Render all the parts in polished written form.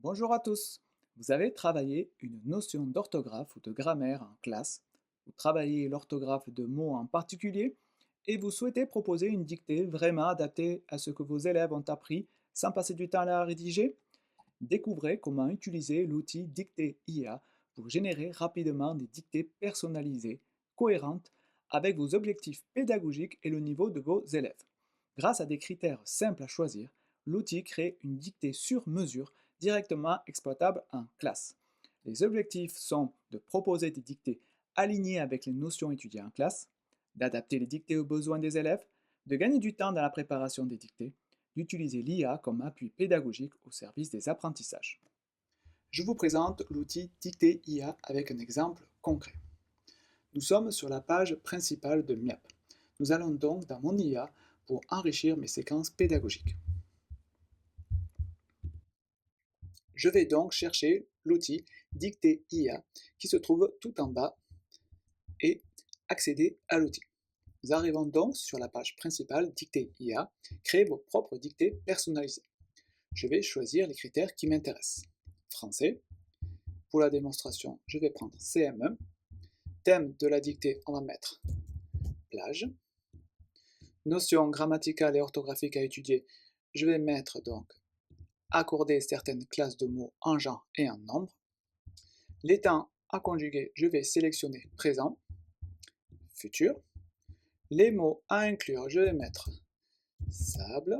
Bonjour à tous. Vous avez travaillé une notion d'orthographe ou de grammaire en classe, vous travaillez l'orthographe de mots en particulier et vous souhaitez proposer une dictée vraiment adaptée à ce que vos élèves ont appris sans passer du temps à la rédiger. Découvrez comment utiliser l'outil Dictée IA pour générer rapidement des dictées personnalisées, cohérentes, avec vos objectifs pédagogiques et le niveau de vos élèves. Grâce à des critères simples à choisir, l'outil crée une dictée sur mesure directement exploitable en classe. Les objectifs sont de proposer des dictées alignées avec les notions étudiées en classe, d'adapter les dictées aux besoins des élèves, de gagner du temps dans la préparation des dictées, d'utiliser l'IA comme appui pédagogique au service des apprentissages. Je vous présente l'outil Dictée IA avec un exemple concret. Nous sommes sur la page principale de MIAP. Nous allons donc dans mon IA pour enrichir mes séquences pédagogiques. Je vais donc chercher l'outil Dictée IA qui se trouve tout en bas et accéder à l'outil. Nous arrivons donc sur la page principale Dictée IA, créez vos propres dictées personnalisées. Je vais choisir les critères qui m'intéressent. Français. Pour la démonstration, je vais prendre CM1. Thème de la dictée, on va mettre plage. Notions grammaticales et orthographiques à étudier, je vais mettre donc accorder certaines classes de mots en genre et en nombre. Les temps à conjuguer, je vais sélectionner présent, futur. Les mots à inclure, je vais mettre sable,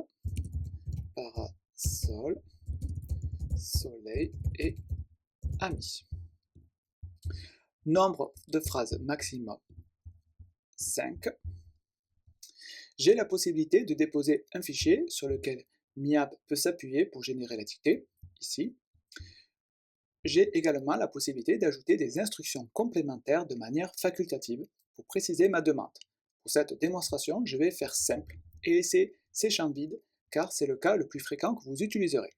parasol, soleil et ami. Nombre de phrases maximum 5. J'ai la possibilité de déposer un fichier sur lequel MIAP peut s'appuyer pour générer la dictée, ici. J'ai également la possibilité d'ajouter des instructions complémentaires de manière facultative pour préciser ma demande. Pour cette démonstration, je vais faire simple et laisser ces champs vides car c'est le cas le plus fréquent que vous utiliserez.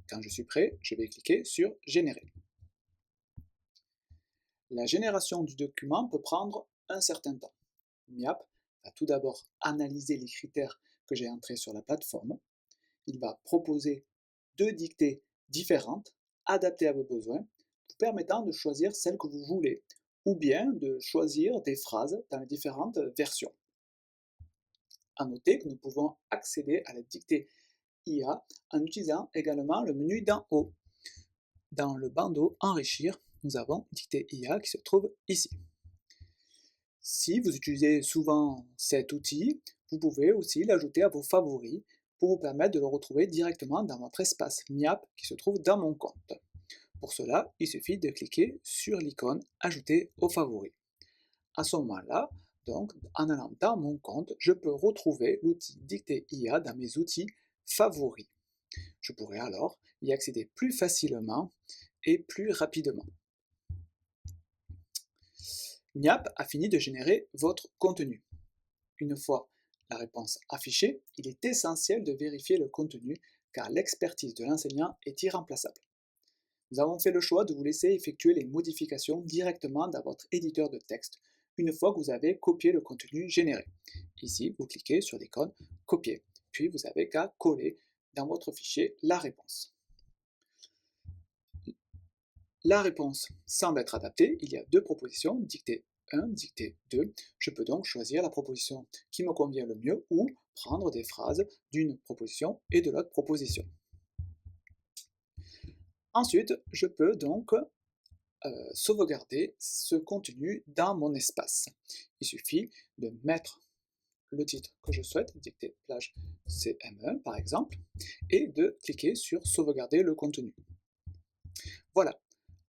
Quand je suis prêt, je vais cliquer sur Générer. La génération du document peut prendre un certain temps. MIAP va tout d'abord analyser les critères que j'ai entrés sur la plateforme. Il va proposer deux dictées différentes, adaptées à vos besoins, vous permettant de choisir celle que vous voulez, ou bien de choisir des phrases dans les différentes versions. À noter que nous pouvons accéder à la dictée IA en utilisant également le menu d'en haut. Dans le bandeau Enrichir, nous avons dictée IA qui se trouve ici. Si vous utilisez souvent cet outil, vous pouvez aussi l'ajouter à vos favoris pour vous permettre de le retrouver directement dans votre espace MIAP qui se trouve dans mon compte. Pour cela, il suffit de cliquer sur l'icône Ajouter aux favoris. À ce moment-là, donc, en allant dans mon compte, je peux retrouver l'outil Dictée IA dans mes outils favoris. Je pourrai alors y accéder plus facilement et plus rapidement. MIAP a fini de générer votre contenu. Une fois la réponse affichée, il est essentiel de vérifier le contenu car l'expertise de l'enseignant est irremplaçable. Nous avons fait le choix de vous laisser effectuer les modifications directement dans votre éditeur de texte une fois que vous avez copié le contenu généré. Ici, vous cliquez sur l'icône Copier, puis vous avez qu'à coller dans votre fichier la réponse. La réponse semble être adaptée, il y a deux propositions, dictée 1, dictée 2. Je peux donc choisir la proposition qui me convient le mieux ou prendre des phrases d'une proposition et de l'autre proposition. Ensuite, je peux donc sauvegarder ce contenu dans mon espace. Il suffit de mettre le titre que je souhaite, dictée plage CM1 par exemple, et de cliquer sur sauvegarder le contenu. Voilà,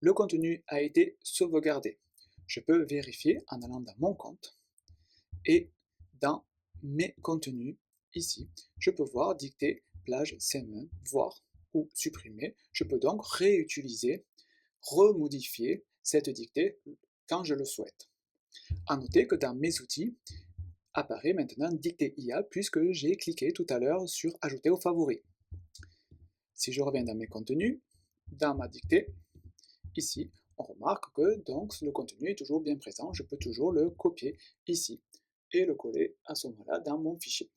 le contenu a été sauvegardé. Je peux vérifier en allant dans mon compte et dans mes contenus, ici, je peux voir dictée plage CM1, voir ou supprimer. Je peux donc réutiliser, remodifier cette dictée quand je le souhaite. À noter que dans mes outils apparaît maintenant dictée IA puisque j'ai cliqué tout à l'heure sur ajouter aux favoris. Si je reviens dans mes contenus, dans ma dictée, ici, on remarque que donc le contenu est toujours bien présent, je peux toujours le copier ici et le coller à ce moment-là dans mon fichier.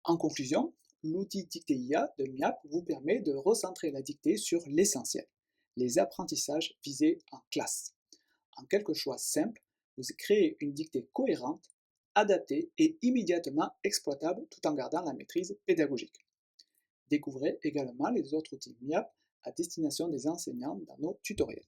En conclusion, L'outil Dictée IA de MIAP vous permet de recentrer la dictée sur l'essentiel, les apprentissages visés en classe. En quelques choix simples, vous créez une dictée cohérente, adaptée et immédiatement exploitable tout en gardant la maîtrise pédagogique. Découvrez également les autres outils MIAP à destination des enseignants dans nos tutoriels.